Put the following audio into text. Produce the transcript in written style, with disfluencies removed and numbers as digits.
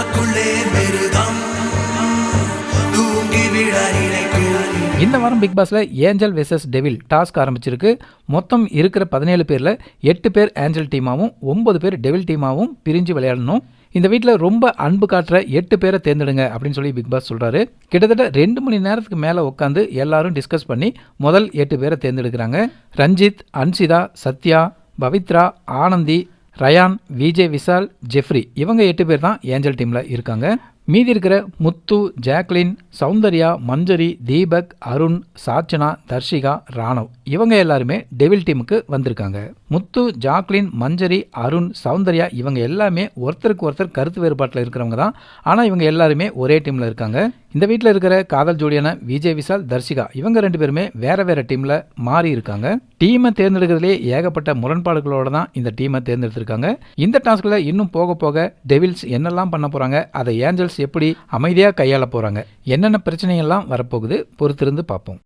உனக்குள்ளே மிருகம் தூங்கி விட நினைக்கும். இந்த வாரம் பிக் பாஸ்ல ஏஞ்சல் வெர்சஸ் டெவில் டாஸ்க் ஆரம்பிச்சிருக்கு. மொத்தம் இருக்கிற 17 பேர்ல 8 பேர் ஏஞ்சல் டீமாவும் 9 பேர் டெவில் டீமாவும் பிரிஞ்சு விளையாடணும். இந்த வீட்டில் ரொம்ப அன்பு காட்டுற 8 பேரை தேர்ந்தெடுங்க அப்படின்னு சொல்லி பிக் பாஸ் சொல்றாரு. கிட்டத்தட்ட 2 மணி நேரத்துக்கு மேலே உட்காந்து எல்லாரும் டிஸ்கஸ் பண்ணி முதல் 8 பேரை தேர்ந்தெடுக்கிறாங்க. ரஞ்சித், அன்சிதா, சத்யா, பவித்ரா, ஆனந்தி, ரயான், விஜய் விஷால், ஜெஃப்ரி இவங்க 8 பேர் தான் ஏஞ்சல் டீம்ல இருக்காங்க. மீதி இருக்கிற முத்து, ஜாக்லின், சௌந்தர்யா, மஞ்சரி, தீபக், அருண், சாச்சனா, தர்ஷிகா, ராணவ் இவங்க எல்லாருமே டெவில் டீமுக்கு வந்திருக்காங்க. முத்து, ஜாக்லின், மஞ்சரி, அருண், சௌந்தர்யா இவங்க எல்லாமே ஒருத்தருக்கு ஒருத்தர் கருத்து வேறுபாட்டில் இருக்கிறவங்க தான். ஆனால் இவங்க எல்லாருமே ஒரே டீமில் இருக்காங்க. இந்த வீட்டில் இருக்கிற காதல் ஜோடியான விஜய் விஷால், தர்ஷிகா இவங்க 2 பேருமே வேற வேற டீமில் மாறி இருக்காங்க. டீமை தேர்ந்தெடுக்கிறதுலே ஏகப்பட்ட முரண்பாடுகளோட தான் இந்த டீமை தேர்ந்தெடுத்திருக்காங்க. இந்த டாஸ்க்ல இன்னும் போக போக டெவில்ஸ் என்னெல்லாம் பண்ண போறாங்க, அதை ஏஞ்சல்ஸ் எப்படி அமைதியாக கையாள போறாங்க, என்னென்ன பிரச்சனைகள்லாம் வரப்போகுது பொறுத்திருந்து பார்ப்போம்.